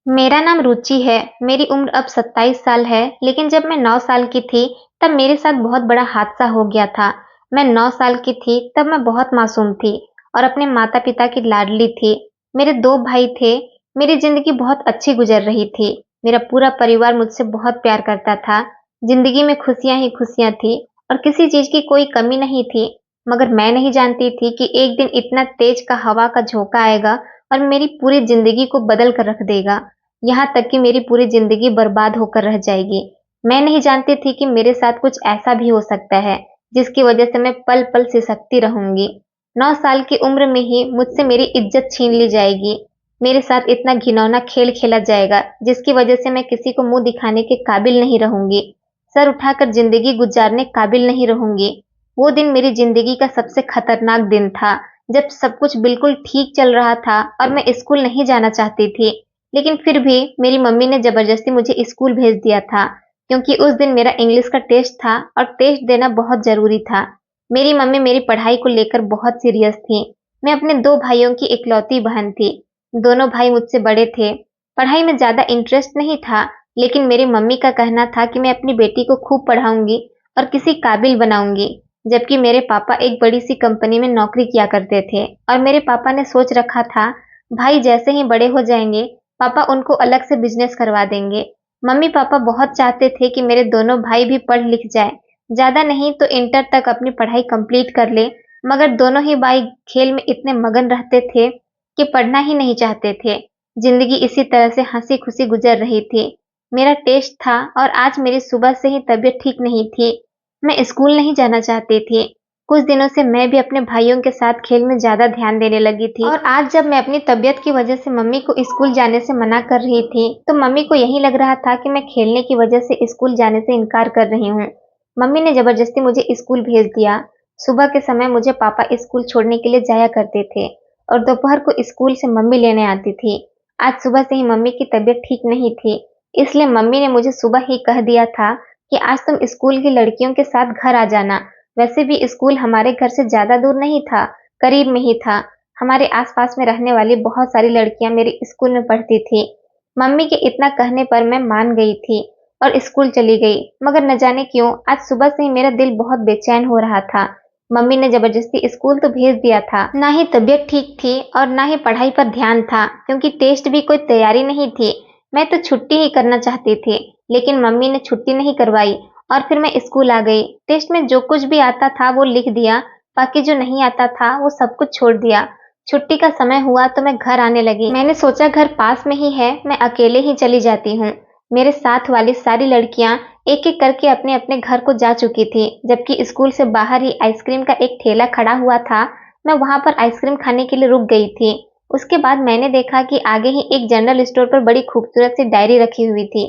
मेरा नाम रुचि है। मेरी उम्र अब 27 साल है, लेकिन जब मैं 9 साल की थी, तब मेरे साथ बहुत बड़ा हादसा हो गया था। मैं 9 साल की थी, तब मैं बहुत मासूम थी और अपने माता-पिता की लाडली थी। मेरे 2 भाई थे। मेरी ज़िंदगी बहुत अच्छी गुजर रही थी। मेरा पूरा परिवार मुझसे बहुत प्यार करता था। ज़िंदगी में खुशियाँ ही खुशियाँ थी और किसी चीज़ की कोई कमी नहीं थी। मगर मैं नहीं जानती थी कि एक दिन इतना तेज का हवा का झोंका आएगा और मेरी पूरी ज़िंदगी को बदल कर रख देगा। यहाँ तक कि मेरी पूरी ज़िंदगी बर्बाद होकर रह जाएगी। मैं नहीं जानती थी कि मेरे साथ कुछ ऐसा भी हो सकता है, जिसकी वजह से मैं पल-पल सिसकती रहूँगी। 9 साल की उम्र में ही मुझसे मेरी इज़्ज़त छीन ली जाएगी। मेरे साथ इतना घिनौना खेल खेला जाएगा, जिसकी वजह से मैं किसी को मुँह दिखाने के काबिल नहीं रहूँगी। सर उठाकर ज़िंदगी गुज़ारने काबिल नहीं रहूँगी। वो दिन मेरी ज़िंदगी का सबसे खतरनाक दिन था, जब सब कुछ बिल्कुल ठीक चल रहा था और मैं स्कूल नहीं जाना चाहती थी। लेकिन फिर भी मेरी मम्मी ने ज़बरदस्ती मुझे स्कूल भेज दिया था, क्योंकि उस दिन मेरा इंग्लिश का टेस्ट था और टेस्ट देना बहुत ज़रूरी था। मेरी मम्मी मेरी पढ़ाई को लेकर बहुत सीरियस थीं। मैं अपने 2 भाइयों की इकलौती बहन थी। दोनों भाई मुझसे बड़े थे। पढ़ाई में ज़्यादा इंटरेस्ट नहीं था, लेकिन मेरी मम्मी का कहना था कि मैं अपनी बेटी को खूब पढ़ाऊँगी और किसी काबिल बनाऊँगी। जबकि मेरे पापा एक बड़ी-सी कंपनी में नौकरी किया करते थे और मेरे पापा ने सोच रखा था, भाई जैसे ही बड़े हो जाएँगे, पापा उनको अलग से बिजनेस करवा देंगे। मम्मी-पापा बहुत चाहते थे कि मेरे दोनों भाई भी पढ़ लिख जाएँ, ज़्यादा नहीं तो इंटर तक अपनी पढ़ाई कंप्लीट कर लें, मगर दोनों ही भाई खेल में इतने मगन रहते थे कि पढ़ना ही नहीं चाहते थे। ज़िंदगी इसी तरह से हँसी-खुशी गुज़र रही थी। मेरा टेस्ट था और आज मेरी सुबह से ही तबीयत ठीक नहीं थी। मैं स्कूल नहीं जाना चाहती थी। कुछ दिनों से मैं भी अपने भाइयों के साथ खेल में ज़्यादा ध्यान देने लगी थी और आज जब मैं अपनी तबीयत की वजह से मम्मी को स्कूल जाने से मना कर रही थी, तो मम्मी को यही लग रहा था कि मैं खेलने की वजह से स्कूल जाने से इनकार कर रही हूँ। मम्मी ने ज़बरदस्ती मुझे स्कूल भेज दिया। सुबह के समय मुझे पापा स्कूल छोड़ने के लिए जाया करते थे और दोपहर को स्कूल से मम्मी लेने आती थी। आज सुबह से ही मम्मी की तबीयत ठीक नहीं थी, इसलिए मम्मी ने मुझे सुबह ही कह दिया था कि आज तुम स्कूल की लड़कियों के साथ घर आ जाना। वैसे भी स्कूल हमारे घर से ज़्यादा दूर नहीं था, करीब में ही था। हमारे आस-पास में रहने वाली बहुत सारी लड़कियां मेरे स्कूल में पढ़ती थी। मम्मी के इतना कहने पर मैं मान गई थी और स्कूल चली गई, मगर न जाने क्यों आज सुबह से ही मेरा दिल बहुत बेचैन हो रहा था। मम्मी ने ज़बरदस्ती स्कूल तो भेज दिया था, ना ही तबीयत ठीक थी और ना ही पढ़ाई पर ध्यान था, क्योंकि टेस्ट भी कोई तैयारी नहीं थी। मैं तो छुट्टी ही करना चाहती थी, लेकिन मम्मी ने छुट्टी नहीं करवाई और फिर मैं स्कूल आ गई। टेस्ट में जो कुछ भी आता था वो लिख दिया, बाकी जो नहीं आता था वो सब कुछ छोड़ दिया। छुट्टी का समय हुआ तो मैं घर आने लगी। मैंने सोचा घर पास में ही है, मैं अकेले ही चली जाती हूँ। मेरे साथ वाली सारी लड़कियां एक-एक करके अपने-अपने घर को जा चुकी थी, जबकि स्कूल से बाहर ही आइसक्रीम का एक ठेला खड़ा हुआ था। मैं वहां पर आइसक्रीम खाने के लिए रुक गई थी। उसके बाद मैंने देखा कि आगे ही एक जनरल स्टोर पर बड़ी खूबसूरत सी डायरी रखी हुई थी।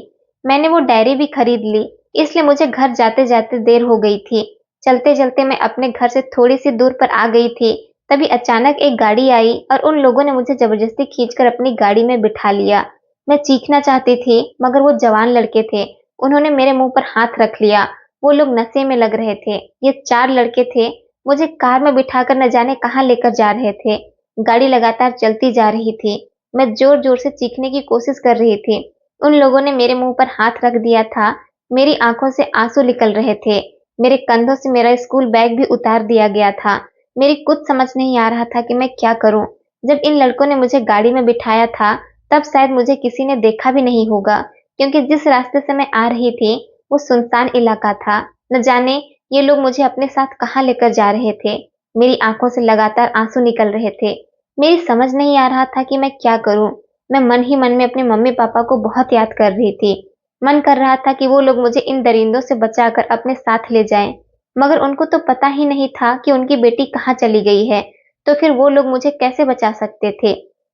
मैंने वो डायरी भी खरीद ली, इसलिए मुझे घर जाते-जाते देर हो गई थी। चलते-चलते मैं अपने घर से थोड़ी-सी दूर पर आ गई थी, तभी अचानक एक गाड़ी आई और उन लोगों ने मुझे ज़बरदस्ती खींचकर अपनी गाड़ी में बिठा लिया। मैं चीखना चाहती थी, मगर वो जवान लड़के थे। उन्होंने मेरे मुँह पर हाथ रख लिया। वो लोग नशे में लग रहे थे। ये 4 लड़के थे, मुझे कार में बिठाकर न जाने कहाँ लेकर जा रहे थे। गाड़ी लगातार चलती जा रही थी। मैं ज़ोर-ज़ोर से चीखने की कोशिश कर रही थी। उन लोगों ने मेरे मुँह पर हाथ रख दिया था। मेरी आँखों से आँसू निकल रहे थे। मेरे कंधों से मेरा स्कूल बैग भी उतार दिया गया था। मेरी कुछ समझ नहीं आ रहा था कि मैं क्या करूँ? जब इन लड़कों ने मुझे गाड़ी में बिठाया था, तब शायद मुझे किसी ने देखा भी नहीं होगा, क्योंकि जिस रास्ते से मैं आ रही थी, वो सुनसान इलाका था। न जाने ये लोग मुझे अपने साथ कहाँ लेकर जा रहे थे। मेरी आँखों से लगातार आँसू निकल रहे थे। मेरी समझ नहीं आ रहा था कि मैं क्या करूँ? मैं मन ही मन में अपने मम्मी-पापा को बहुत याद कर रही थी। मन कर रहा था कि वो लोग मुझे इन दरिंदों से बचाकर अपने साथ ले जाएँ, मगर उनको तो पता ही नहीं था कि उनकी बेटी कहाँ चली गई है, तो फिर वो लोग मुझे कैसे बचा सकते थे?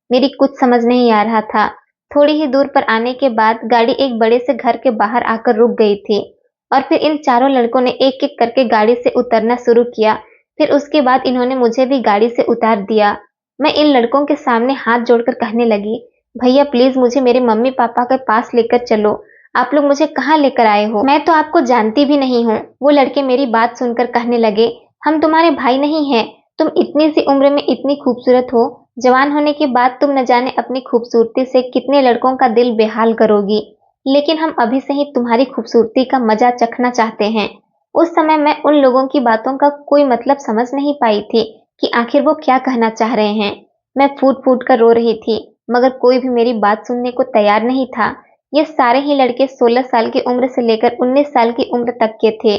मेरी कुछ समझ नहीं आ रहा था। थोड़ी ही दूर पर आने के बाद गाड़ी एक बड़े से घर के बाहर आकर रुक गई थी और फिर इन चारों लड़कों ने एक-एक करके गाड़ी से उतरना शुरू किया। फिर उसके बाद इन्होंने मुझे भी गाड़ी से उतार दिया। मैं इन लड़कों के सामने हाथ जोड़कर कहने लगी, भैया प्लीज़ मुझे मेरे मम्मी-पापा के पास लेकर चलो। आप लोग मुझे कहाँ लेकर आए हो? मैं तो आपको जानती भी नहीं हूँ। वो लड़के मेरी बात सुनकर कहने लगे, हम तुम्हारे भाई नहीं हैं। तुम इतनी सी उम्र में इतनी खूबसूरत हो, जवान होने के बाद तुम न जाने अपनी खूबसूरती से कितने लड़कों का दिल बेहाल करोगी, लेकिन हम अभी से ही तुम्हारी खूबसूरती का मजा चखना चाहते हैं। उस समय मैं उन लोगों की बातों का कोई मतलब समझ नहीं पाई थी कि आखिर वो क्या कहना चाह रहे हैं। मैं फूट-फूट कर रो रही थी, मगर कोई भी मेरी बात सुनने को तैयार नहीं था। ये सारे ही लड़के 16 साल की उम्र से लेकर 19 साल की उम्र तक के थे।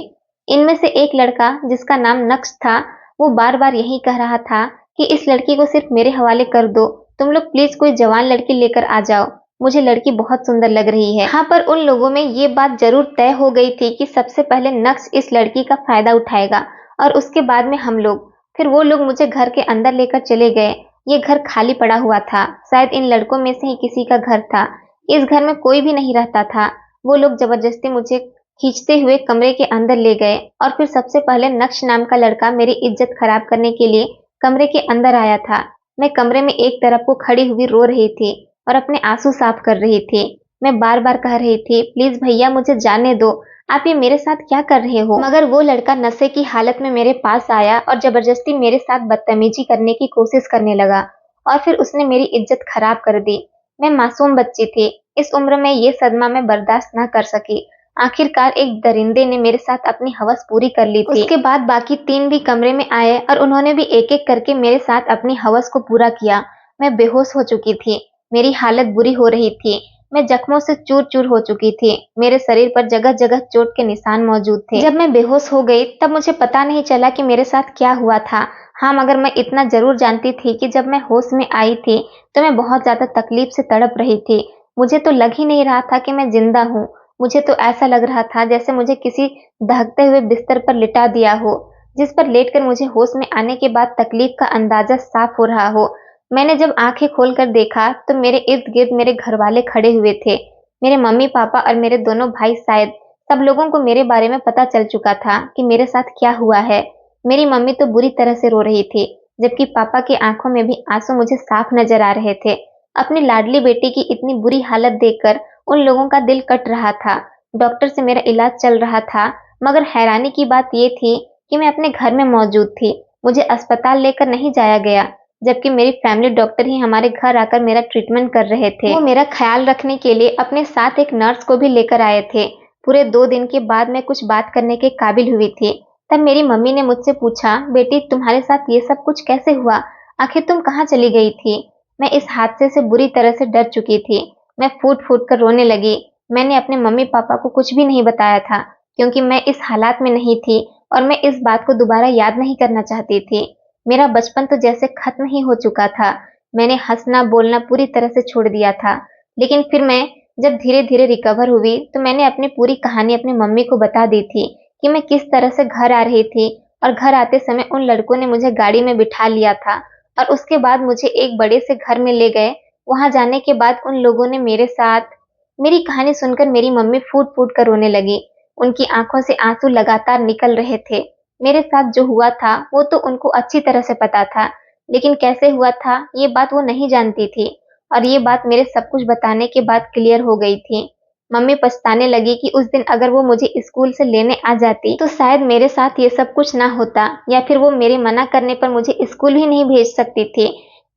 इनमें से एक लड़का, जिसका नाम नक्श था, वो बार-बार यही कह रहा था कि इस लड़की को सिर्फ मेरे हवाले कर दो, तुम लोग प्लीज कोई जवान लड़की लेकर आ जाओ, मुझे लड़की बहुत सुंदर लग रही है। यहाँ पर उन लोगों में ये बात जरूर तय हो गई थी कि सबसे पहले नक्श इस लड़की का फायदा उठाएगा और उसके बाद में हम लोग। फिर वो लोग मुझे घर के अंदर लेकर चले गए। ये घर खाली पड़ा हुआ था, शायद इन लड़कों में से ही किसी का घर था। इस घर में कोई भी नहीं रहता था। वो लोग जबरदस्ती मुझे खींचते हुए कमरे के अंदर ले गए और फिर सबसे पहले नक्श नाम का लड़का मेरी इज्जत खराब करने के लिए कमरे के अंदर आया था। मैं कमरे में एक तरफ को खड़ी हुई रो रही थी और अपने आंसू साफ कर रही थी। मैं बार बार कह रही थी, प्लीज भैया मुझे जाने दो, आप ये मेरे साथ क्या कर रहे हो। मगर वो लड़का नशे की हालत में मेरे पास आया और जबरदस्ती मेरे साथ बदतमीजी करने की कोशिश करने लगा और फिर उसने मेरी इज्जत खराब कर दी। मैं मासूम बच्ची थी, इस उम्र में ये सदमा मैं बर्दाश्त न कर सकी। आखिरकार एक दरिंदे ने मेरे साथ अपनी हवस पूरी कर ली थी। उसके बाद बाकी 3 भी कमरे में आए और उन्होंने भी एक-एक करके मेरे साथ अपनी हवस को पूरा किया। मैं बेहोश हो चुकी थी, मेरी हालत बुरी हो रही थी। मैं जख्मों से चूर-चूर हो चुकी थी। मेरे शरीर पर जगह-जगह चोट के निशान मौजूद थे। जब मैं बेहोश हो गई तब मुझे पता नहीं चला कि मेरे साथ क्या हुआ था। हाँ, मगर मैं इतना जरूर जानती थी कि जब मैं होश में आई थी तो मैं बहुत ज्यादा तकलीफ से तड़प रही थी। मुझे तो लग ही नहीं रहा था कि मैं जिंदा हूँ। मुझे तो ऐसा लग रहा था जैसे मुझे किसी दहकते हुए बिस्तर पर लिटा दिया हो, जिस पर लेटकर मुझे होश में आने के बाद तकलीफ का अंदाजा साफ हो रहा हो। मैंने जब आंखें खोलकर देखा तो मेरे इर्द गिर्द मेरे घर वाले खड़े हुए थे। मेरे मम्मी पापा और मेरे दोनों भाई, शायद सब लोगों को मेरे बारे में पता चल चुका था कि मेरे साथ क्या हुआ है। मेरी मम्मी तो बुरी तरह से रो रही थी, जबकि पापा की आंखों में भी आंसू मुझे साफ नजर आ रहे थे। अपनी लाडली बेटी की इतनी बुरी हालत देखकर उन लोगों का दिल कट रहा था। डॉक्टर से मेरा इलाज चल रहा था, मगर हैरानी की बात ये थी कि मैं अपने घर में मौजूद थी। मुझे अस्पताल लेकर नहीं जाया गया, जबकि मेरी फैमिली डॉक्टर ही हमारे घर आकर मेरा ट्रीटमेंट कर रहे थे। वो मेरा ख्याल रखने के लिए अपने साथ एक नर्स को भी लेकर आए थे। पूरे 2 दिन के बाद मैं कुछ बात करने के काबिल हुई थी। तब मेरी मम्मी ने मुझसे पूछा, बेटी तुम्हारे साथ ये सब कुछ कैसे हुआ? आखिर तुम कहाँ चली गई थी? मैं इस हादसे से बुरी तरह से डर चुकी थी। मैं फूट-फूट कर रोने लगी। मैंने अपने मम्मी पापा को कुछ भी नहीं बताया था, क्योंकि मैं इस हालात में नहीं थी और मैं इस बात को दोबारा याद नहीं करना चाहती थी। मेरा बचपन तो जैसे खत्म ही हो चुका था। मैंने हंसना बोलना पूरी तरह से छोड़ दिया था। लेकिन फिर मैं जब धीरे-धीरे रिकवर हुई तो मैंने अपनी पूरी कहानी अपनी मम्मी को बता दी थी कि मैं किस तरह से घर आ रही थी और घर आते समय उन लड़कों ने मुझे गाड़ी में बिठा लिया था और उसके बाद मुझे एक बड़े से घर में ले गए। वहां जाने के बाद उन लोगों ने मेरे साथ मेरी कहानी सुनकर मेरी मम्मी फूट-फूट कर रोने लगी। उनकी आंखों से आंसू लगातार निकल रहे थे। मेरे साथ जो हुआ था वो तो उनको अच्छी तरह से पता था, लेकिन कैसे हुआ था ये बात वो नहीं जानती थी और ये बात मेरे सब कुछ बताने के बाद क्लियर हो गई थी। मम्मी पछताने लगी कि उस दिन अगर वो मुझे स्कूल से लेने आ जाती तो शायद मेरे साथ ये सब कुछ ना होता, या फिर वो मेरे मना करने पर मुझे स्कूल ही नहीं भेज सकती थी।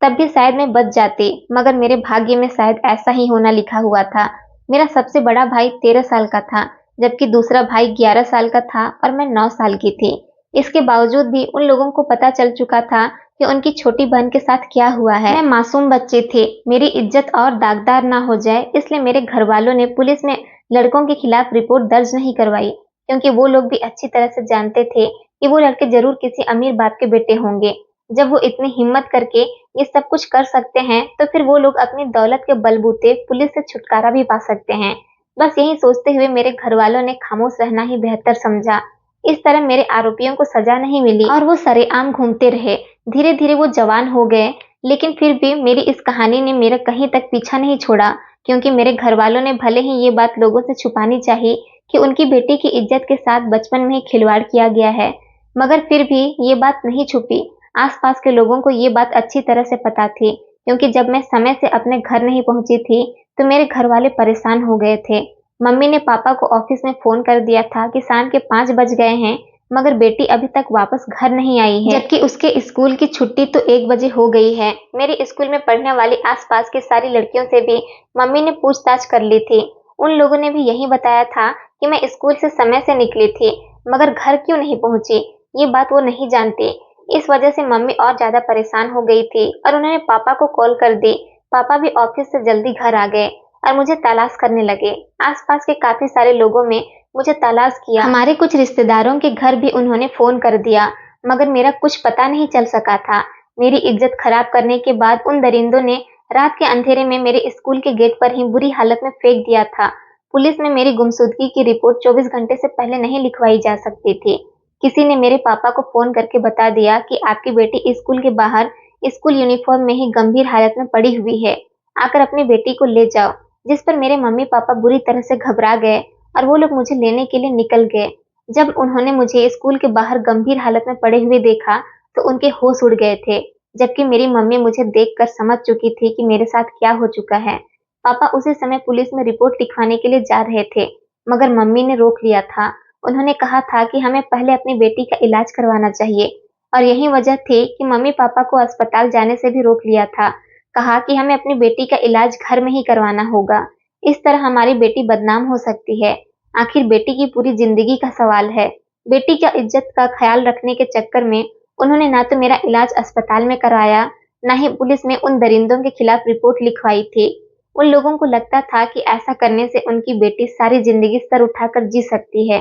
तब भी शायद मैं बच जाती, मगर मेरे भाग्य में शायद ऐसा ही होना लिखा हुआ था। मेरा सबसे बड़ा भाई 13 साल का था, जबकि दूसरा भाई 11 साल का था और मैं 9 साल की थी। इसके बावजूद भी उन लोगों को पता चल चुका था कि उनकी छोटी बहन के साथ क्या हुआ है। मैं मासूम बच्ची थी, मेरी इज्जत और दागदार ना हो जाए इसलिए मेरे घर वालों ने पुलिस में लड़कों के खिलाफ रिपोर्ट दर्ज नहीं करवाई, क्योंकि वो लोग भी अच्छी तरह से जानते थे कि वो लड़के जरूर किसी अमीर बाप के बेटे होंगे। जब वो इतनी हिम्मत करके ये सब कुछ कर सकते हैं तो फिर वो लोग अपनी दौलत के बलबूते पुलिस से छुटकारा भी पा सकते हैं। बस यही सोचते हुए मेरे घर वालों ने खामोश रहना ही बेहतर समझा। इस तरह मेरे आरोपियों को सजा नहीं मिली और वो सरेआम घूमते रहे। धीरे धीरे वो जवान हो गए, लेकिन फिर भी मेरी इस कहानी ने मेरा कहीं तक पीछा नहीं छोड़ा, क्योंकि मेरे घर वालों ने भले ही ये बात लोगों से छुपानी चाही कि उनकी बेटी की इज्जत के साथ बचपन में ही खिलवाड़ किया गया है, मगर फिर भी ये बात नहीं छुपी। आसपास के लोगों को ये बात अच्छी तरह से पता थी, क्योंकि जब मैं समय से अपने घर नहीं पहुंची थी तो मेरे घर वाले परेशान हो गए थे। मम्मी ने पापा को ऑफिस में फोन कर दिया था कि शाम के 5 बज गए हैं, मगर बेटी अभी तक वापस घर नहीं आई है, जबकि उसके स्कूल की छुट्टी तो 1 बजे हो गई है। मेरे स्कूल में पढ़ने वाली आसपास की सारी लड़कियों से भी मम्मी ने पूछताछ कर ली थी। उन लोगों ने भी यही बताया था कि मैं स्कूल से समय से निकली थी, मगर घर क्यों नहीं पहुंची, ये बात वो नहीं जानती। इस वजह से मम्मी और ज्यादा परेशान हो गई थी और उन्होंने पापा को कॉल कर दी। पापा भी ऑफिस से जल्दी घर आ गए और मुझे तलाश करने लगे। आसपास के काफी सारे लोगों में मुझे तलाश किया। हमारे कुछ रिश्तेदारों के घर भी उन्होंने फोन कर दिया, मगर मेरा कुछ पता नहीं चल सका था। मेरी इज्जत खराब करने के बाद उन दरिंदों ने रात के अंधेरे में मेरे स्कूल के गेट पर ही बुरी हालत में फेंक दिया था। पुलिस में मेरी गुमशुदगी की रिपोर्ट 24 घंटे से पहले नहीं लिखवाई जा सकती थी। किसी ने मेरे पापा को फोन करके बता दिया कि आपकी बेटी स्कूल के बाहर स्कूल यूनिफॉर्म में ही गंभीर हालत में पड़ी हुई है, आकर अपनी बेटी को ले जाओ। जिस पर मेरे मम्मी पापा बुरी तरह से घबरा गए और वो लोग मुझे लेने के लिए निकल गए। जब उन्होंने मुझे स्कूल के बाहर गंभीर हालत में पड़े हुए देखा तो उनके होश उड़ गए थे, जबकि मेरी मम्मी मुझे देखकर समझ चुकी थी कि मेरे साथ क्या हो चुका है। पापा उसी समय पुलिस में रिपोर्ट लिखवाने के लिए जा रहे थे, मगर मम्मी ने रोक लिया था। उन्होंने कहा था कि हमें पहले अपनी बेटी का इलाज करवाना चाहिए और यही वजह थी कि मम्मी पापा को अस्पताल जाने से भी रोक लिया था। कहा कि हमें अपनी बेटी का इलाज घर में ही करवाना होगा, इस तरह हमारी बेटी बदनाम हो सकती है। आखिर बेटी की पूरी जिंदगी का सवाल है। बेटी का इज्जत का ख्याल रखने के चक्कर में उन्होंने ना तो मेरा इलाज अस्पताल में कराया, ना ही पुलिस में उन दरिंदों के खिलाफ रिपोर्ट लिखवाई थी। उन लोगों को लगता था कि ऐसा करने से उनकी बेटी सारी जिंदगी सर उठाकर जी सकती है,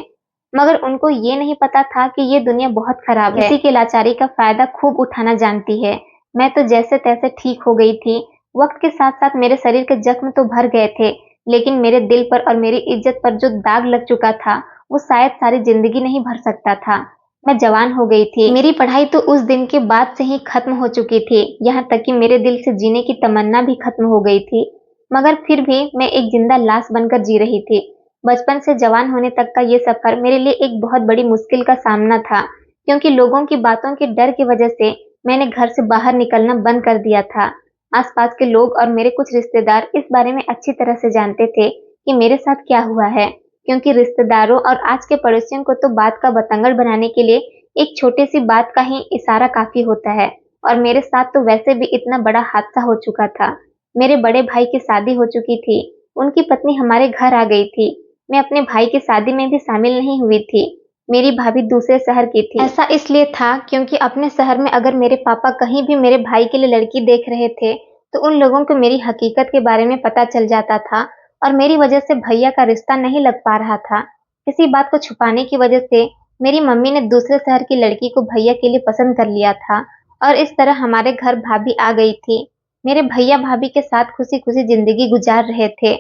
मगर उनको ये नहीं पता था कि ये दुनिया बहुत खराब है, किसी की लाचारी का फायदा खूब उठाना जानती है। मैं तो जैसे तैसे ठीक हो गई थी। वक्त के साथ साथ मेरे शरीर के जख्म तो भर गए थे, लेकिन मेरे दिल पर और मेरी इज्जत पर जो दाग लग चुका था वो शायद सारी जिंदगी नहीं भर सकता था। मैं जवान हो गई थी। मेरी पढ़ाई तो उस दिन के बाद से ही खत्म हो चुकी थी, यहाँ तक कि मेरे दिल से जीने की तमन्ना भी खत्म हो गई थी। मगर फिर भी मैं एक जिंदा लाश बनकर जी रही थी। बचपन से जवान होने तक का ये सफर मेरे लिए एक बहुत बड़ी मुश्किल का सामना था, क्योंकि लोगों की बातों के डर की वजह से मैंने घर से बाहर निकलना बंद कर दिया था। आसपास के लोग और मेरे कुछ रिश्तेदार इस बारे में अच्छी तरह से जानते थे कि मेरे साथ क्या हुआ है, क्योंकि रिश्तेदारों और आज के पड़ोसियों को तो बात का बतंगड़ बनाने के लिए एक छोटी सी बात का ही इशारा काफी होता है, और मेरे साथ तो वैसे भी इतना बड़ा हादसा हो चुका था। मेरे बड़े भाई की शादी हो चुकी थी, उनकी पत्नी हमारे घर आ गई थी। मैं अपने भाई की शादी में भी शामिल नहीं हुई थी। मेरी भाभी दूसरे शहर की थी। ऐसा इसलिए था क्योंकि अपने शहर में अगर मेरे पापा कहीं भी मेरे भाई के लिए लड़की देख रहे थे तो उन लोगों को मेरी हकीकत के बारे में पता चल जाता था और मेरी वजह से भैया का रिश्ता नहीं लग पा रहा था। किसी बात को छुपाने की वजह से मेरी मम्मी ने दूसरे शहर की लड़की को भैया के लिए पसंद कर लिया था और इस तरह हमारे घर भाभी आ गई थी। मेरे भैया भाभी के साथ खुशी खुशी जिंदगी गुजार रहे थे।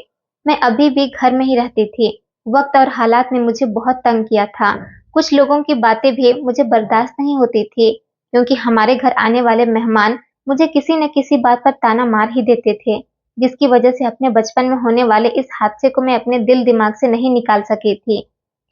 मैं अभी भी घर में ही रहती थी। वक्त और हालात ने मुझे बहुत तंग किया था। कुछ लोगों की बातें भी मुझे बर्दाश्त नहीं होती थी, क्योंकि हमारे घर आने वाले मेहमान मुझे किसी न किसी बात पर ताना मार ही देते थे, जिसकी वजह से अपने बचपन में होने वाले इस हादसे को मैं अपने दिल दिमाग से नहीं निकाल सकी थी।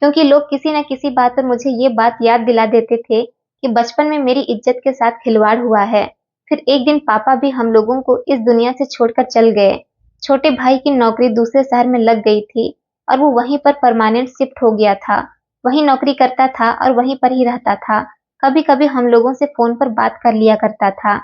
क्योंकि लोग किसी न किसी बात पर मुझे ये बात याद दिला देते थे कि बचपन में मेरी इज्जत के साथ खिलवाड़ हुआ है। फिर एक दिन पापा भी हम लोगों को इस दुनिया से छोड़कर चल गए। छोटे भाई की नौकरी दूसरे शहर में लग गई थी और वो वहीं पर परमानेंट शिफ्ट हो गया था। वहीं नौकरी करता था और वहीं पर ही रहता था। कभी कभी हम लोगों से फोन पर बात कर लिया करता था।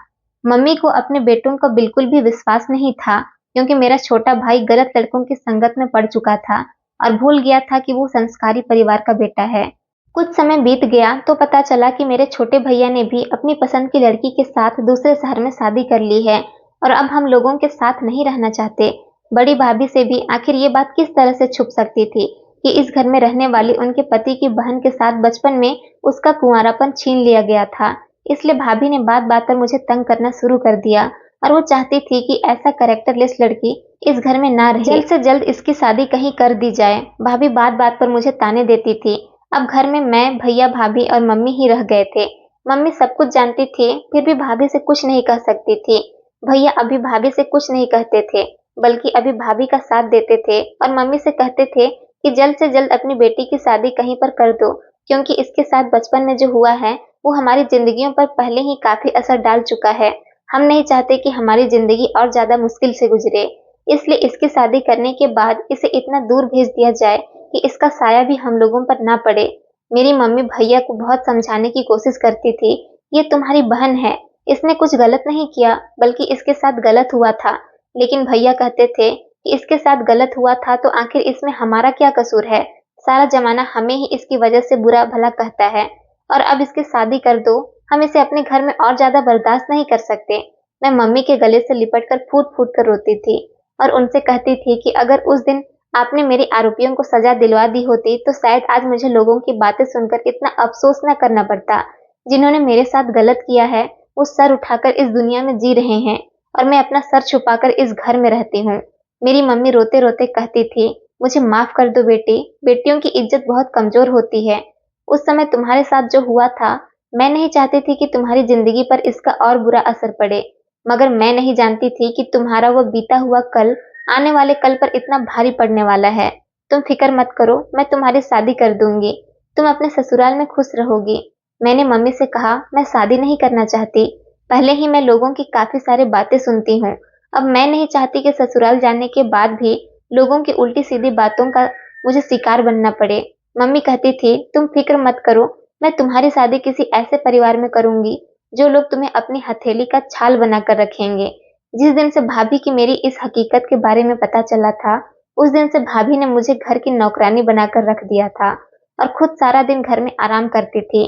मम्मी को अपने बेटों का बिल्कुल भी विश्वास नहीं था, क्योंकि मेरा छोटा भाई गलत लड़कों की संगत में पड़ चुका था और भूल गया था कि वो संस्कारी परिवार का बेटा है। कुछ समय बीत गया तो पता चला कि मेरे छोटे भैया ने भी अपनी पसंद की लड़की के साथ दूसरे शहर में शादी कर ली है और अब हम लोगों के साथ नहीं रहना चाहते। बड़ी भाभी से भी आखिर ये बात किस तरह से छुप सकती थी कि इस घर में रहने वाली उनके पति की बहन के साथ बचपन में उसका कुंवारापन छीन लिया गया था। इसलिए भाभी ने बात बात पर मुझे तंग करना शुरू कर दिया और वो चाहती थी कि ऐसा कैरेक्टरलेस लड़की इस घर में ना रहे, जल्द से जल्द इसकी शादी कहीं कर दी जाए। भाभी बात बात पर मुझे ताने देती थी। अब घर में मैं, भैया, भाभी और मम्मी ही रह गए थे। मम्मी सब कुछ जानती थी, फिर भी भाभी से कुछ नहीं कह सकती थी। भैया अभी भाभी से कुछ नहीं कहते थे, बल्कि अभी भाभी का साथ देते थे और मम्मी से कहते थे कि जल्द से जल्द अपनी बेटी की शादी कहीं पर कर दो, क्योंकि इसके साथ बचपन में जो हुआ है वो हमारी जिंदगियों पर पहले ही काफी असर डाल चुका है। हम नहीं चाहते कि हमारी जिंदगी और ज्यादा मुश्किल से गुजरे, इसलिए इसकी शादी करने के बाद इसे इतना दूर भेज दिया जाए कि इसका साया भी हम लोगों पर ना पड़े। मेरी मम्मी भैया को बहुत समझाने की कोशिश करती थी, ये तुम्हारी बहन है, इसने कुछ गलत नहीं किया, बल्कि इसके साथ गलत हुआ था। लेकिन भैया कहते थे कि इसके साथ गलत हुआ था तो आखिर इसमें हमारा क्या कसूर है? सारा जमाना हमें ही इसकी वजह से बुरा भला कहता है और अब इसकी शादी कर दो, हम इसे अपने घर में और ज्यादा बर्दाश्त नहीं कर सकते। मैं मम्मी के गले से लिपट कर फूट-फूट कर रोती थी और उनसे कहती थी कि अगर उस दिन आपने मेरे आरोपियों को सजा दिलवा दी होती तो शायद आज मुझे लोगों की बातें सुनकर इतना अफसोस न करना पड़ता। जिन्होंने मेरे साथ गलत किया है वो सर उठाकर इस दुनिया में जी रहे हैं और मैं अपना सर छुपाकर इस घर में रहती हूँ। मेरी मम्मी रोते रोते कहती थी, मुझे माफ कर दो बेटी, बेटियों की इज्जत बहुत कमजोर होती है। उस समय तुम्हारे साथ जो हुआ था, मैं नहीं चाहती थी कि तुम्हारी जिंदगी पर इसका और बुरा असर पड़े, मगर मैं नहीं जानती थी कि तुम्हारा वो बीता हुआ कल आने वाले कल पर इतना भारी पड़ने वाला है। तुम फिक्र मत करो, मैं तुम्हारी शादी कर दूंगी, तुम अपने ससुराल में खुश रहोगी। मैंने मम्मी से कहा, मैं शादी नहीं करना चाहती, पहले ही मैं लोगों की काफी सारी बातें सुनती हूँ, अब मैं नहीं चाहती कि ससुराल जाने के बाद भी लोगों की उल्टी सीधी बातों का मुझे शिकार बनना पड़े। मम्मी कहती थी, तुम फिक्र मत करो, मैं तुम्हारी शादी किसी ऐसे परिवार में करूंगी जो लोग तुम्हें अपनी हथेली का छाल बनाकर रखेंगे। जिस दिन से भाभी की मेरी इस हकीकत के बारे में पता चला था, उस दिन से भाभी ने मुझे घर की नौकरानी बनाकर रख दिया था और खुद सारा दिन घर में आराम करती थी।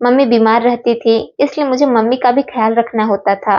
मम्मी बीमार रहती थी, इसलिए मुझे मम्मी का भी ख्याल रखना होता था।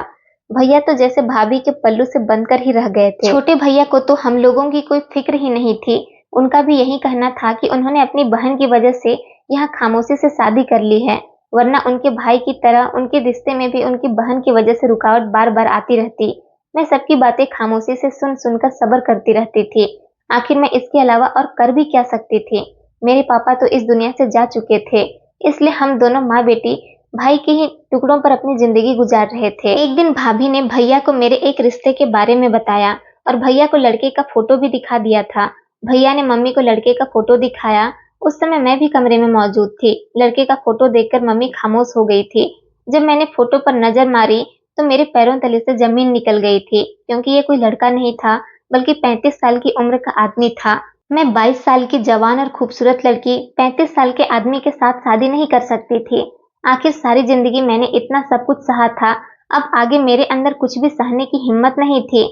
भैया तो जैसे भाभी के पल्लू से बंधकर ही रह गए थे। छोटे भैया को तो हम लोगों की कोई फिक्र ही नहीं थी। उनका भी यही कहना था कि उन्होंने अपनी बहन की वजह से यहाँ खामोशी से शादी कर ली है, वरना उनके भाई की तरह उनके रिश्ते में भी उनकी बहन की वजह से रुकावट बार बार आती रहती। मैं सबकी बातें खामोशी से सुन सुनकर सब्र करती रहती थी। आखिर मैं इसके अलावा और कर भी क्या सकती थी? मेरे पापा तो इस दुनिया से जा चुके थे, इसलिए हम दोनों माँ बेटी भाई के ही टुकड़ों पर अपनी जिंदगी गुजार रहे थे। एक दिन भाभी ने भैया को मेरे एक रिश्ते के बारे में बताया और भैया को लड़के का फोटो भी दिखा दिया था। भैया ने मम्मी को लड़के का फोटो दिखाया। उस समय मैं भी कमरे में मौजूद थी। लड़के का फोटो देखकर मम्मी खामोश हो गई थी। जब मैंने फोटो पर नजर मारी तो मेरे पैरों तले से जमीन निकल गई थी, क्योंकि ये कोई लड़का नहीं था, बल्कि 35 साल की उम्र का आदमी था। मैं 22 साल की जवान और खूबसूरत लड़की 35 साल के आदमी के साथ शादी नहीं कर सकती थी। आखिर सारी जिंदगी मैंने इतना सब कुछ सहा था, अब आगे मेरे अंदर कुछ भी सहने की हिम्मत नहीं थी।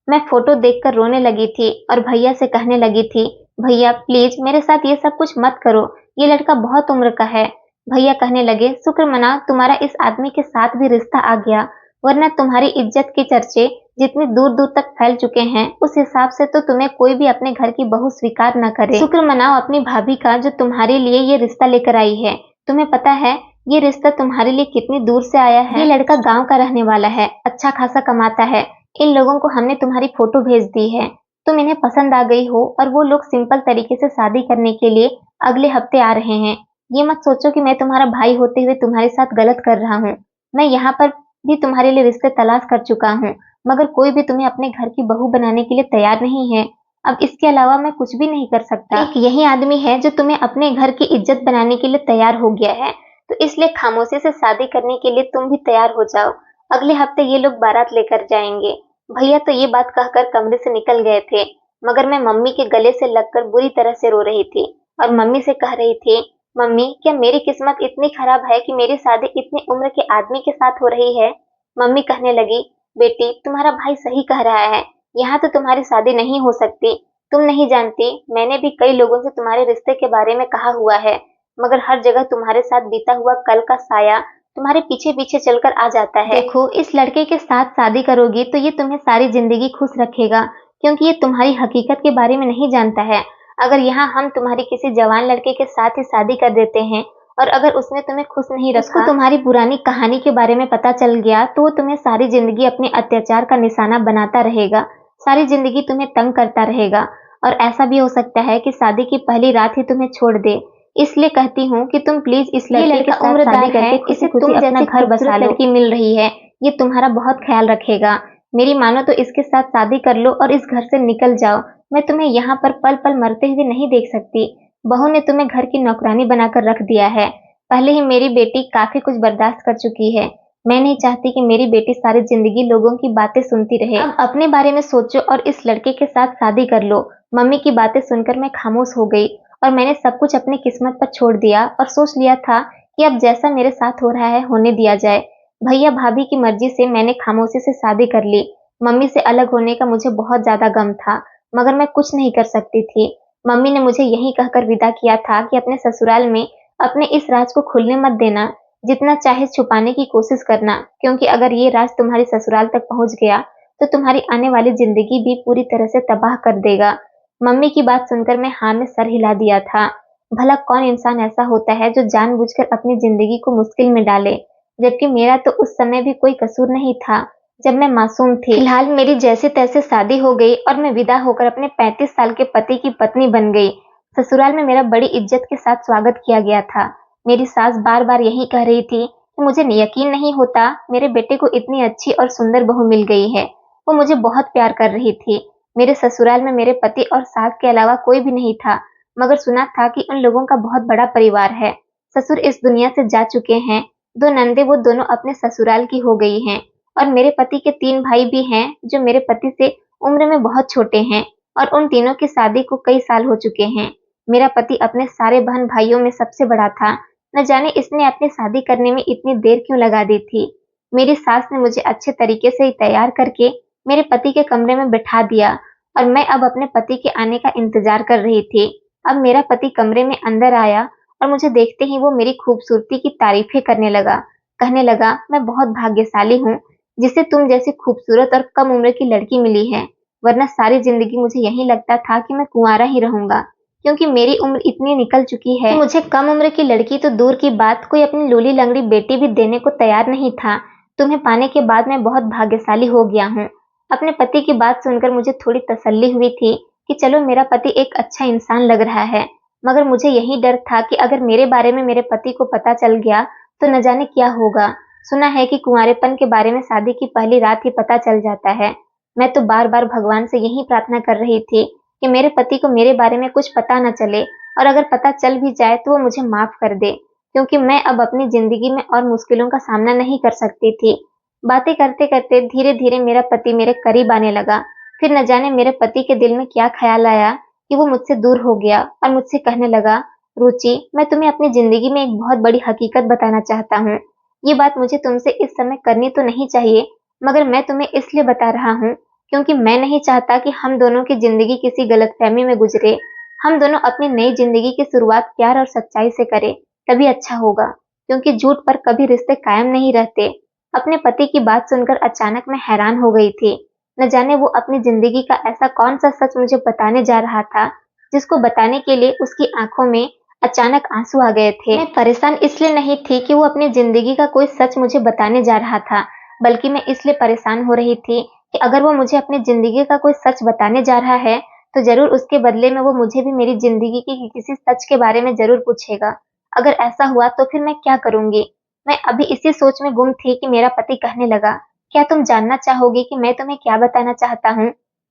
मैं फोटो देखकर रोने लगी थी और भैया से कहने लगी थी, भैया प्लीज मेरे साथ ये सब कुछ मत करो, ये लड़का बहुत उम्र का है। भैया कहने लगे, शुक्र मना तुम्हारा इस आदमी के साथ भी रिश्ता आ गया, वरना तुम्हारी इज्जत के चर्चे जितनी दूर दूर तक फैल चुके हैं, उस हिसाब से तो तुम्हें कोई भी अपने घर की बहू स्वीकार न करे। शुक्र मनाओ अपनी भाभी का जो तुम्हारे लिए ये रिश्ता लेकर आई है। तुम्हें पता है ये रिश्ता तुम्हारे लिए कितनी दूर से आया है। ये लड़का गांव का रहने वाला है, अच्छा खासा कमाता है। इन लोगों को हमने तुम्हारी फोटो भेज दी है, तुम इन्हें पसंद आ गई हो और वो लोग सिंपल तरीके से शादी करने के लिए अगले हफ्ते आ रहे हैं। ये मत सोचो कि मैं तुम्हारा भाई होते हुए तुम्हारे साथ गलत कर रहा हूँ। मैं यहाँ पर भी तुम्हारे लिए रिश्ते तलाश कर चुका हूँ, मगर कोई भी तुम्हें अपने घर की बहू बनाने के लिए तैयार नहीं है। अब इसके अलावा मैं कुछ भी नहीं कर सकता। एक यही आदमी है जो तुम्हें अपने घर की इज्जत बनाने के लिए तैयार हो गया है, तो इसलिए खामोशी से शादी करने के लिए तुम भी तैयार हो जाओ। अगले हफ्ते ये लोग बारात लेकर जाएंगे। भैया तो ये बात कहकर कमरे से निकल गए थे, मगर मैं मम्मी के गले से लगकर बुरी तरह से रो रही थी और मम्मी से कह रही थी, मम्मी क्या मेरी किस्मत इतनी खराब है कि मेरी शादी इतनी उम्र के आदमी के साथ हो रही है? मम्मी कहने लगी, बेटी तुम्हारा भाई सही कह रहा है, यहाँ तो तुम्हारी शादी नहीं हो सकती। तुम नहीं जानती, मैंने भी कई लोगों से तुम्हारे रिश्ते के बारे में कहा हुआ है, मगर हर जगह तुम्हारे साथ बीता हुआ कल का साया तुम्हारे पीछे पीछे चलकर आ जाता है। देखो इस लड़के के साथ शादी करोगी तो ये तुम्हें सारी जिंदगी खुश रखेगा, क्योंकि ये तुम्हारी हकीकत के बारे में नहीं जानता है। अगर यहाँ हम तुम्हारी किसी जवान लड़के के साथ ही शादी कर देते हैं और अगर उसने तुम्हें खुश नहीं रखा, उसको तुम्हारी पुरानी कहानी के बारे में पता चल गया, तो वो तुम्हें सारी जिंदगी अपने अत्याचार का निशाना बनाता रहेगा, सारी जिंदगी तुम्हें तंग करता रहेगा और ऐसा भी हो सकता है कि शादी की पहली रात ही तुम्हें छोड़ दे। इसलिए कहती हूँ कि तुम प्लीज इस लड़के के साथ शादी करके खुशी खुशी अपना घर बसा लो। लड़की मिल रही है, ये तुम्हारा बहुत ख्याल रखेगा। मेरी मानो तो इसके साथ शादी कर लो और इस घर से निकल जाओ। मैं तुम्हें यहाँ पर पल पल मरते हुए नहीं देख सकती। बहू ने तुम्हें घर की नौकरानी बनाकर रख दिया है। पहले ही मेरी बेटी काफी कुछ बर्दाश्त कर चुकी है। मैं नहीं चाहती कि मेरी बेटी सारी जिंदगी लोगों की बातें सुनती रहे। अब अपने बारे में सोचो और इस लड़के के साथ शादी कर लो। मम्मी की बातें सुनकर मैं खामोश हो गई और मैंने सब कुछ अपनी किस्मत पर छोड़ दिया और सोच लिया था कि अब जैसा मेरे साथ हो रहा है होने दिया जाए। भैया भाभी की मर्जी से मैंने खामोशी से शादी कर ली। मम्मी से अलग होने का मुझे बहुत ज्यादा गम था, मगर मैं कुछ नहीं कर सकती थी। मम्मी ने मुझे यही कहकर विदा किया था कि अपने ससुराल में अपने इस राज को खुलने मत देना, जितना चाहे छुपाने की कोशिश करना, क्योंकि अगर ये राज तुम्हारे ससुराल तक पहुंच गया तो तुम्हारी आने वाली जिंदगी भी पूरी तरह से तबाह कर देगा। मम्मी की बात सुनकर मैं हाँ में सर हिला दिया था। भला कौन इंसान ऐसा होता है जो जानबूझकर अपनी जिंदगी को मुश्किल में डाले, जबकि मेरा तो उस समय भी कोई कसूर नहीं था जब मैं मासूम थी। फिलहाल मेरी जैसे तैसे शादी हो गई और मैं विदा होकर अपने 35 साल के पति की पत्नी बन गई। ससुराल में मेरा बड़ी इज्जत के साथ स्वागत किया गया था। मेरी सास बार बार यही कह रही थी कि मुझे यकीन नहीं होता मेरे बेटे को इतनी अच्छी और सुंदर बहू मिल गई है। वो मुझे बहुत प्यार कर रही थी। मेरे ससुराल में मेरे पति और सास के अलावा कोई भी नहीं था, मगर सुना था कि उन लोगों का बहुत बड़ा परिवार है। ससुर इस दुनिया से जा चुके हैं, 2 नंदे वो दोनों अपने ससुराल की हो गई हैं, और मेरे पति के 3 भाई भी हैं जो मेरे पति से उम्र में बहुत छोटे हैं, और उन तीनों की शादी को कई साल हो चुके हैं। मेरा पति अपने सारे बहन भाइयों में सबसे बड़ा था। न जाने इसने अपनी शादी करने में इतनी देर क्यों लगा दी थी। मेरी सास ने मुझे अच्छे तरीके से तैयार करके मेरे पति के कमरे में बिठा दिया और मैं अब अपने पति के आने का इंतजार कर रही थी। अब मेरा पति कमरे में अंदर आया और मुझे देखते ही वो मेरी खूबसूरती की तारीफें करने लगा। कहने लगा, मैं बहुत भाग्यशाली हूँ जिसे तुम जैसी खूबसूरत और कम उम्र की लड़की मिली है, वरना सारी जिंदगी मुझे यही लगता था कि मैं कुंवारा ही रहूंगा, क्योंकि मेरी उम्र इतनी निकल चुकी है कि मुझे कम उम्र की लड़की तो दूर की बात, कोई अपनी लूली लंगड़ी बेटी भी देने को तैयार नहीं था। तुम्हें पाने के बाद मैं बहुत भाग्यशाली हो गया हूँ। अपने पति की बात सुनकर मुझे थोड़ी तसल्ली हुई थी कि चलो मेरा पति एक अच्छा इंसान लग रहा है, मगर मुझे यही डर था कि अगर मेरे बारे में मेरे पति को पता चल गया तो न जाने क्या होगा। सुना है कि कुंवारेपन के बारे में शादी की पहली रात ही पता चल जाता है। मैं तो बार बार भगवान से यही प्रार्थना कर रही थी कि मेरे पति को मेरे बारे में कुछ पता न चले, और अगर पता चल भी जाए तो वो मुझे माफ कर दे, क्योंकि मैं अब अपनी जिंदगी में और मुश्किलों का सामना नहीं कर सकती थी। बातें करते करते धीरे धीरे मेरा पति मेरे करीब आने लगा। फिर न जाने मेरे पति के दिल में क्या ख्याल आया कि वो मुझसे दूर हो गया और मुझसे कहने लगा, रुचि, मैं तुम्हें अपनी जिंदगी में एक बहुत बड़ी हकीकत बताना चाहता हूँ। ये बात मुझे तुमसे इस समय करनी तो नहीं चाहिए, मगर मैं तुम्हें इसलिए बता रहा हूँ क्योंकि मैं नहीं चाहता कि हम दोनों की जिंदगी किसी गलतफहमी में गुजरे। हम दोनों अपनी नई जिंदगी की शुरुआत प्यार और सच्चाई से करें, तभी अच्छा होगा, क्योंकि झूठ पर कभी रिश्ते कायम नहीं रहते। अपने पति की बात सुनकर अचानक मैं हैरान हो गई थी। न जाने वो अपनी जिंदगी का ऐसा कौन सा सच मुझे बताने जा रहा था, जिसको बताने के लिए उसकी आंखों में अचानक आंसू आ गए थे। मैं परेशान इसलिए नहीं थी कि वो अपनी जिंदगी का कोई सच मुझे बताने जा रहा था, बल्कि मैं इसलिए परेशान हो रही थी कि अगर वो मुझे अपनी जिंदगी का कोई सच बताने जा रहा है तो जरूर उसके बदले में वो मुझे भी मेरी जिंदगी की किसी सच के बारे में जरूर पूछेगा। अगर ऐसा हुआ तो फिर मैं क्या करूंगी। मैं अभी इसी सोच में गुम थी कि मेरा पति कहने लगा, क्या तुम जानना चाहोगी कि मैं तुम्हें क्या बताना चाहता हूँ।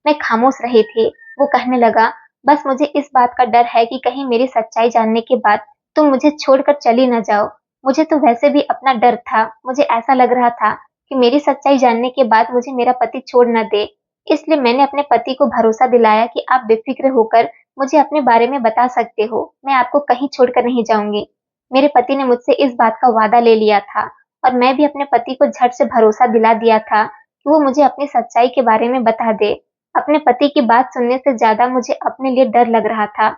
मैं खामोश रही थी। वो कहने लगा, बस मुझे इस बात का डर है कि कहीं मेरी सच्चाई जानने के बाद तुम मुझे छोड़कर चली न जाओ। मुझे तो वैसे भी अपना डर था। मुझे ऐसा लग रहा था कि मेरी सच्चाई जानने के बाद मुझे मेरा पति छोड़ न दे। इसलिए मैंने अपने पति को भरोसा दिलाया कि आप बेफिक्र होकर मुझे अपने बारे में बता सकते हो, मैं आपको कहीं छोड़कर नहीं जाऊंगी। मेरे पति ने मुझसे इस बात का वादा ले लिया था, और मैं भी अपने पति को झट से भरोसा दिला दिया था कि वो मुझे अपनी सच्चाई के बारे में बता दे। अपने पति की बात सुनने से ज्यादा मुझे अपने लिए डर लग रहा था।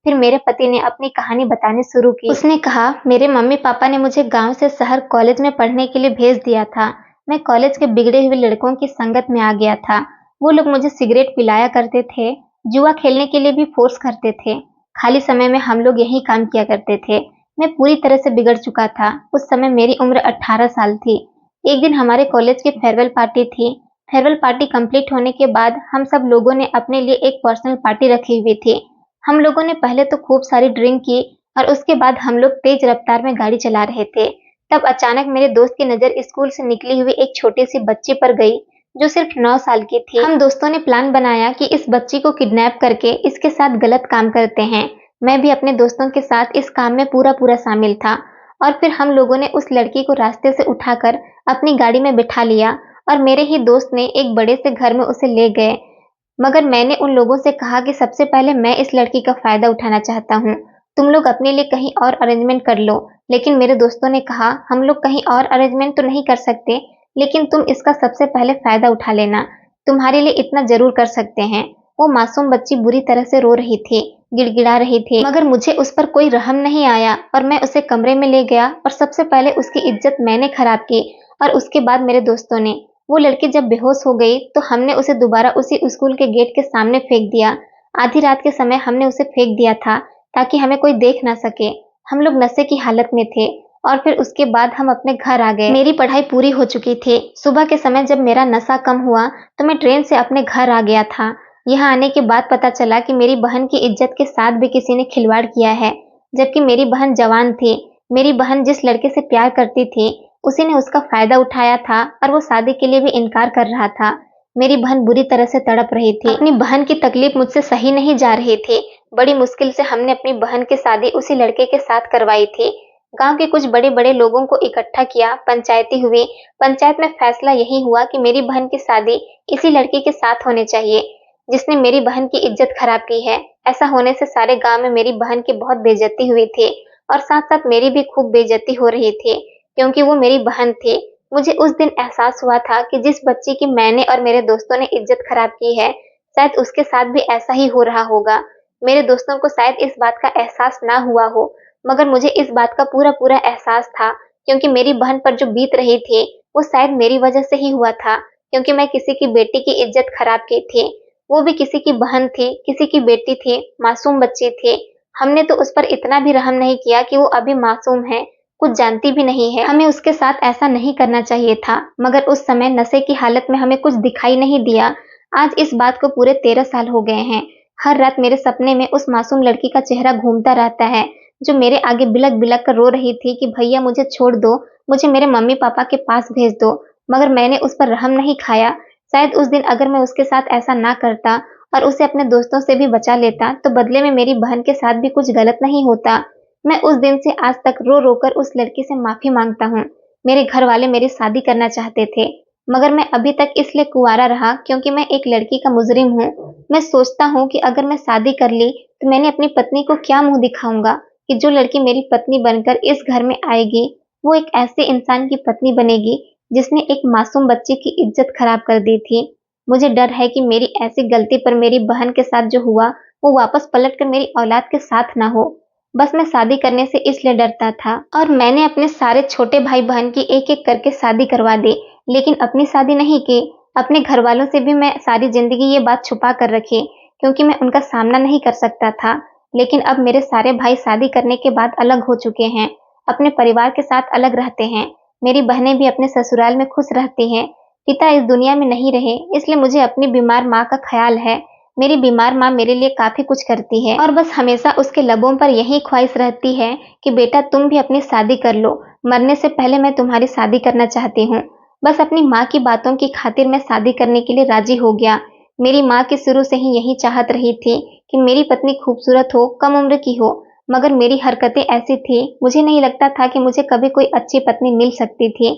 फिर मेरे पति ने अपनी कहानी बतानी शुरू की। उसने कहा, मेरे मम्मी पापा ने मुझे गांव से शहर कॉलेज में पढ़ने के लिए भेज दिया था। मैं कॉलेज के बिगड़े हुए लड़कों की संगत में आ गया था। वो लोग मुझे सिगरेट पिलाया करते थे, जुआ खेलने के लिए भी फोर्स करते थे। खाली समय में हम लोग यही काम किया करते थे। मैं पूरी तरह से बिगड़ चुका था। उस समय मेरी उम्र 18 साल थी। एक दिन हमारे कॉलेज की फेयरवेल पार्टी थी। फेयरवेल पार्टी कंप्लीट होने के बाद हम सब लोगों ने अपने लिए एक पर्सनल पार्टी रखी हुई थी। हम लोगों ने पहले तो खूब सारी ड्रिंक की और उसके बाद हम लोग तेज रफ्तार में गाड़ी चला रहे थे। तब अचानक मेरे दोस्त की नजर स्कूल से निकली हुई एक छोटी सी बच्ची पर गई जो सिर्फ 9 साल की थी। हम दोस्तों ने प्लान बनाया कि इस बच्ची को किडनैप करके इसके साथ गलत काम करते हैं। मैं भी अपने दोस्तों के साथ इस काम में पूरा पूरा शामिल था, और फिर हम लोगों ने उस लड़की को रास्ते से उठाकर अपनी गाड़ी में बिठा लिया और मेरे ही दोस्त ने एक बड़े से घर में उसे ले गए। मगर मैंने उन लोगों से कहा कि सबसे पहले मैं इस लड़की का फ़ायदा उठाना चाहता हूँ। तुम लोग अपने लिए कहीं और अरेंजमेंट कर लो। लेकिन मेरे दोस्तों ने कहा, हम लोग कहीं और अरेंजमेंट तो नहीं कर सकते, लेकिन तुम इसका सबसे पहले फ़ायदा उठा लेना। तुम्हारे लिए इतना ज़रूर कर सकते हैं। वो मासूम बच्ची बुरी तरह से रो रही थी, गिड़गिड़ा रही थी, मगर मुझे उस पर कोई रहम नहीं आया और मैं उसे कमरे में ले गया और सबसे पहले उसकी इज्जत मैंने खराब की और उसके बाद मेरे दोस्तों ने। वो लड़की जब बेहोश हो गई तो हमने उसे दोबारा उसी स्कूल के गेट के सामने फेंक दिया। आधी रात के समय हमने उसे फेंक दिया था ताकि हमें कोई देख ना सके। हम लोग नशे की हालत में थे और फिर उसके बाद हम अपने घर आ गए। मेरी पढ़ाई पूरी हो चुकी थी। सुबह के समय जब मेरा नशा कम हुआ तो मैं ट्रेन से अपने घर आ गया था। यहाँ आने के बाद पता चला कि मेरी बहन की इज्जत के साथ भी किसी ने खिलवाड़ किया है, जबकि मेरी बहन जवान थी। मेरी बहन जिस लड़के से प्यार करती थी उसी ने उसका फायदा उठाया था और वो शादी के लिए भी इनकार कर रहा था। मेरी बहन बुरी तरह से तड़प रही थी। अपनी बहन की तकलीफ मुझसे सही नहीं जा रही थी। बड़ी मुश्किल से हमने अपनी बहन की शादी उसी लड़के के साथ करवाई थी। गांव के कुछ बड़े बड़े लोगों को इकट्ठा किया, पंचायती हुई। पंचायत में फैसला यही हुआ कि मेरी बहन की शादी इसी लड़के के साथ होनी चाहिए जिसने मेरी बहन की इज्जत खराब की है। ऐसा होने से सारे गांव में मेरी बहन की बहुत बेइज्जती हुई थी और साथ साथ मेरी भी खूब बेइज्जती हो रही थी क्योंकि वो मेरी बहन थी। मुझे उस दिन एहसास हुआ था कि जिस बच्ची की मैंने और मेरे दोस्तों ने इज्जत खराब की है, शायद उसके साथ भी ऐसा ही हो रहा होगा। मेरे दोस्तों को शायद इस बात का एहसास ना हुआ हो, मगर मुझे इस बात का पूरा पूरा एहसास था क्योंकि मेरी बहन पर जो बीत रही थी वो शायद मेरी वजह से ही हुआ था, क्योंकि मैं किसी की बेटी की इज्जत खराब की थी। वो भी किसी की बहन थी, किसी की बेटी थी, मासूम बच्ची थी। हमने तो उस पर इतना भी रहम नहीं किया कि वो अभी मासूम है, कुछ जानती भी नहीं है। हमें उसके साथ ऐसा नहीं करना चाहिए था, मगर उस समय नशे की हालत में हमें कुछ दिखाई नहीं दिया। आज इस बात को पूरे 13 साल हो गए हैं। हर रात मेरे सपने में उस मासूम लड़की का चेहरा घूमता रहता है जो मेरे आगे बिलक बिलक कर रो रही थी कि भैया मुझे छोड़ दो, मुझे मेरे मम्मी पापा के पास भेज दो। मगर मैंने उस पर रहम नहीं खाया। शायद उस दिन अगर मैं उसके साथ ऐसा ना करता और उसे अपने दोस्तों से भी बचा लेता तो बदले में मेरी बहन के साथ भी कुछ गलत नहीं होता। मैं उस दिन से आज तक रो रो कर उस लड़की से माफी मांगता हूँ। मेरे घर वाले मेरी शादी करना चाहते थे, मगर मैं अभी तक इसलिए कुंवारा रहा क्योंकि मैं एक लड़की का मुजरिम हूँ। मैं सोचता हूँ कि अगर मैं शादी कर ली तो मैंने अपनी पत्नी को क्या मुंह दिखाऊंगा कि जो लड़की मेरी पत्नी बनकर इस घर में आएगी वो एक ऐसे इंसान की पत्नी बनेगी जिसने एक मासूम बच्चे की इज्जत खराब कर दी थी। मुझे डर है कि मेरी ऐसी गलती पर मेरी बहन के साथ जो हुआ वो वापस पलट कर मेरी औलाद के साथ ना हो। बस मैं शादी करने से इसलिए डरता था और मैंने अपने सारे छोटे भाई बहन की एक एक करके शादी करवा दी, लेकिन अपनी शादी नहीं की। अपने घर वालों से भी मैं सारी जिंदगी ये बात छुपा कर रखी क्योंकि मैं उनका सामना नहीं कर सकता था। लेकिन अब मेरे सारे भाई शादी करने के बाद अलग हो चुके हैं, अपने परिवार के साथ अलग रहते हैं। मेरी बहनें भी अपने ससुराल में खुश रहती हैं। पिता इस दुनिया में नहीं रहे, इसलिए मुझे अपनी बीमार माँ का ख्याल है। मेरी बीमार माँ मेरे लिए काफी कुछ करती है और बस हमेशा उसके लबों पर यही ख्वाहिश रहती है कि बेटा तुम भी अपनी शादी कर लो, मरने से पहले मैं तुम्हारी शादी करना चाहती हूँ। बस अपनी माँ की बातों की खातिर मैं शादी करने के लिए राजी हो गया। मेरी माँ की शुरू से ही यही चाहत रही थी कि मेरी पत्नी खूबसूरत हो, कम उम्र की हो, मगर मेरी हरकतें ऐसी थी, मुझे नहीं लगता था कि मुझे कभी कोई अच्छी पत्नी मिल सकती थी।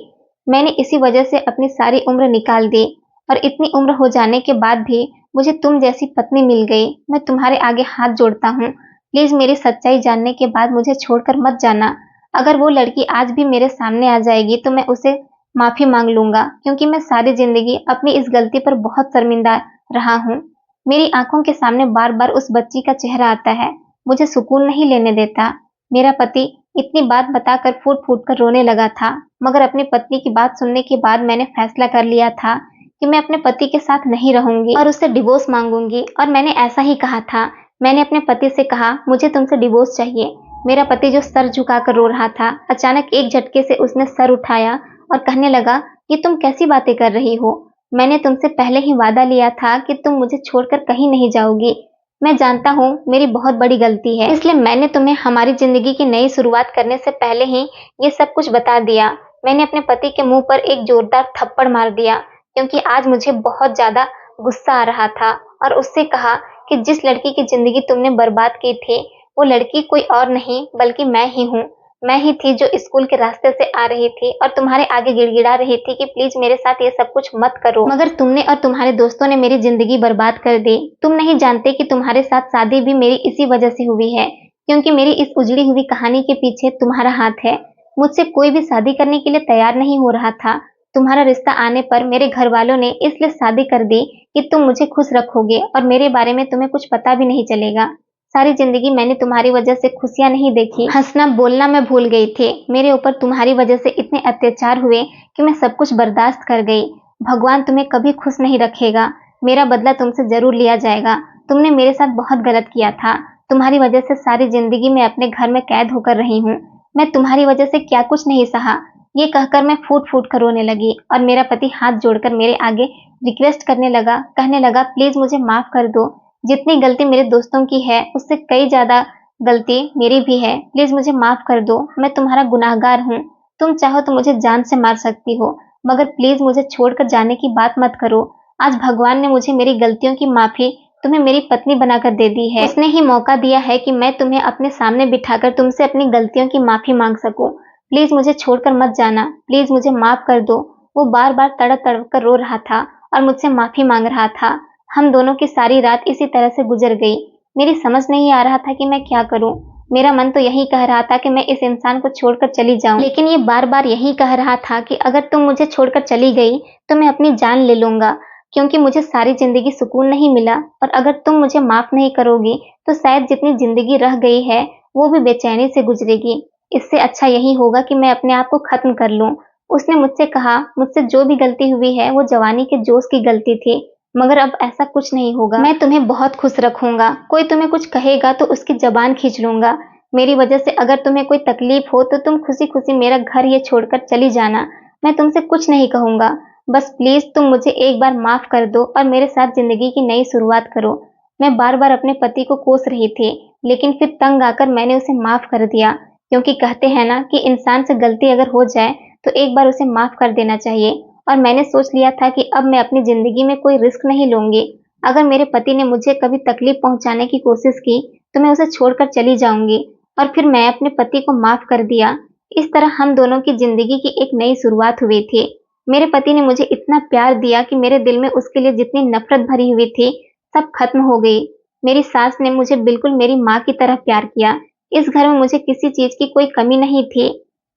मैंने इसी वजह से अपनी सारी उम्र निकाल दी और इतनी उम्र हो जाने के बाद भी मुझे तुम जैसी पत्नी मिल गई। मैं तुम्हारे आगे हाथ जोड़ता हूँ, प्लीज मेरी सच्चाई जानने के बाद मुझे छोड़कर मत जाना। अगर वो लड़की आज भी मेरे सामने आ जाएगी तो मैं उसे माफी मांग लूंगा क्योंकि मैं सारी जिंदगी अपनी इस गलती पर बहुत शर्मिंदा रहा हूँ। मेरी आंखों के सामने बार बार उस बच्ची का चेहरा आता है, मुझे सुकून नहीं लेने देता। मेरा पति इतनी बात बताकर फूट फूट कर रोने लगा था, मगर अपनी पत्नी की बात सुनने के बाद मैंने फैसला कर लिया था कि मैं अपने पति के साथ नहीं रहूंगी और उससे डिवोर्स मांगूंगी। और मैंने ऐसा ही कहा था। मैंने अपने पति से कहा मुझे तुमसे डिवोर्स चाहिए। मेरा पति जो सर झुकाकर रो रहा था, अचानक एक झटके से उसने सर उठाया और कहने लगा कि तुम कैसी बातें कर रही हो, मैंने तुमसे पहले ही वादा लिया था कि तुम मुझे छोड़कर कहीं नहीं जाओगी। मैं जानता हूँ मेरी बहुत बड़ी गलती है, इसलिए मैंने तुम्हें हमारी जिंदगी की नई शुरुआत करने से पहले ही ये सब कुछ बता दिया। मैंने अपने पति के मुंह पर एक जोरदार थप्पड़ मार दिया क्योंकि आज मुझे बहुत ज्यादा गुस्सा आ रहा था और उससे कहा कि जिस लड़की की जिंदगी तुमने बर्बाद की थी वो लड़की कोई और नहीं बल्कि मैं ही हूँ। मैं ही थी जो स्कूल के रास्ते से आ रही थी और तुम्हारे आगे गिड़गिड़ा रही थी कि प्लीज मेरे साथ ये सब कुछ मत करो, मगर तुमने और तुम्हारे दोस्तों ने मेरी जिंदगी बर्बाद कर दी। तुम नहीं जानते कि तुम्हारे साथ शादी भी मेरी इसी वजह से हुई है, क्योंकि मेरी इस उजड़ी हुई कहानी के पीछे तुम्हारा हाथ है। मुझसे कोई भी शादी करने के लिए तैयार नहीं हो रहा था। तुम्हारा रिश्ता आने पर मेरे घर वालों ने इसलिए शादी कर दी कि तुम मुझे खुश रखोगे और मेरे बारे में तुम्हें कुछ पता भी नहीं चलेगा। सारी जिंदगी मैंने तुम्हारी वजह से खुशियां नहीं देखी, हंसना बोलना मैं भूल गई थी। मेरे ऊपर तुम्हारी वजह से इतने अत्याचार हुए कि मैं सब कुछ बर्दाश्त कर गई। भगवान तुम्हें कभी खुश नहीं रखेगा। मेरा बदला तुमसे जरूर लिया जाएगा। तुमने मेरे साथ बहुत गलत किया था। तुम्हारी वजह से सारी जिंदगी मैं अपने घर में कैद होकर रही हूँ। मैं तुम्हारी वजह से क्या कुछ नहीं सहा। ये कहकर मैं फूट फूट कर रोने लगी और मेरा पति हाथ जोड़कर मेरे आगे रिक्वेस्ट करने लगा, कहने लगा प्लीज मुझे माफ कर दो। जितनी गलती मेरे दोस्तों की है उससे कई ज्यादा गलती मेरी भी है। प्लीज मुझे माफ कर दो। मैं तुम्हारा गुनाहगार हूँ। तुम चाहो तो मुझे जान से मार सकती हो, मगर प्लीज मुझे छोड़कर जाने की बात मत करो। आज भगवान ने मुझे मेरी गलतियों की माफी तुम्हें मेरी पत्नी बनाकर दे दी है। उसने ही मौका दिया है कि मैं तुम्हें अपने सामने बिठाकर तुमसे अपनी गलतियों की माफी मांग सकूं। प्लीज मुझे छोड़कर मत जाना। प्लीज मुझे माफ कर दो। वो बार बार तड़प तड़प कर रो रहा था और मुझसे माफी मांग रहा था। हम दोनों की सारी रात इसी तरह से गुजर गई। मेरी समझ नहीं आ रहा था कि मैं क्या करूं। मेरा मन तो यही कह रहा था कि मैं इस इंसान को छोड़कर चली जाऊं, लेकिन ये बार बार यही कह रहा था कि अगर तुम मुझे छोड़कर चली गई तो मैं अपनी जान ले लूंगा, क्योंकि मुझे सारी जिंदगी सुकून नहीं मिला। और अगर तुम मुझे माफ नहीं करोगी तो शायद जितनी जिंदगी रह गई है वो भी बेचैनी से गुजरेगी। इससे अच्छा यही होगा कि मैं अपने आप को खत्म कर लूं। उसने मुझसे कहा मुझसे जो भी गलती हुई है वो जवानी के जोश की गलती थी, मगर अब ऐसा कुछ नहीं होगा। मैं तुम्हें बहुत खुश रखूंगा। कोई तुम्हें कुछ कहेगा तो उसकी जबान खींच लूंगा। मेरी वजह से अगर तुम्हें कोई तकलीफ हो तो तुम खुशी खुशी मेरा घर ये छोड़कर चली जाना। मैं तुमसे कुछ नहीं कहूंगा। बस प्लीज तुम मुझे एक बार माफ कर दो और मेरे साथ जिंदगी की नई शुरुआत करो। मैं बार बार अपने पति को कोस रही थी, लेकिन फिर तंग आकर मैंने उसे माफ कर दिया, क्योंकि कहते हैं ना कि इंसान से गलती अगर हो जाए तो एक बार उसे माफ कर देना चाहिए। और मैंने सोच लिया था कि अब मैं अपनी जिंदगी में कोई रिस्क नहीं लूंगी। अगर मेरे पति ने मुझे कभी तकलीफ पहुंचाने की कोशिश की तो मैं उसे छोड़कर चली जाऊंगी। और फिर मैं अपने पति को माफ कर दिया। इस तरह हम दोनों की जिंदगी की एक नई शुरुआत हुई थी। मेरे पति ने मुझे इतना प्यार दिया कि मेरे दिल में उसके लिए जितनी नफरत भरी हुई थी सब खत्म हो गई। मेरी सास ने मुझे बिल्कुल मेरी माँ की तरह प्यार किया। इस घर में मुझे किसी चीज की कोई कमी नहीं थी।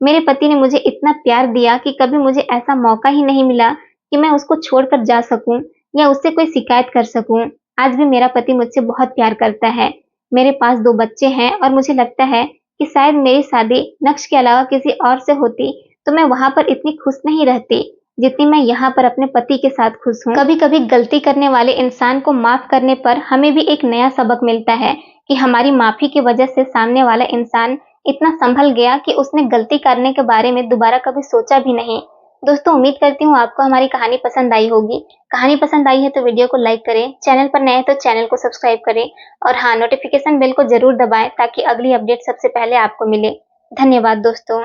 मेरे पति ने मुझे इतना प्यार दिया कि कभी मुझे ऐसा मौका ही नहीं मिला कि मैं उसको छोड़कर जा सकूं या उससे कोई शिकायत कर सकूं। आज भी मेरा पति मुझसे बहुत प्यार करता है। मेरे पास 2 बच्चे हैं और मुझे लगता है कि शायद मेरी शादी नक्श के अलावा किसी और से होती तो मैं वहां पर इतनी खुश नहीं रहती जितनी मैं यहाँ पर अपने पति के साथ खुश हूँ। कभी कभी गलती करने वाले इंसान को माफ करने पर हमें भी एक नया सबक मिलता है कि हमारी माफी की वजह से सामने वाला इंसान इतना संभल गया कि उसने गलती करने के बारे में दोबारा कभी सोचा भी नहीं। दोस्तों, उम्मीद करती हूँ आपको हमारी कहानी पसंद आई होगी। कहानी पसंद आई है तो वीडियो को लाइक करें, चैनल पर नए हैं तो चैनल को सब्सक्राइब करें और हाँ, नोटिफिकेशन बेल को जरूर दबाएं ताकि अगली अपडेट सबसे पहले आपको मिले। धन्यवाद दोस्तों।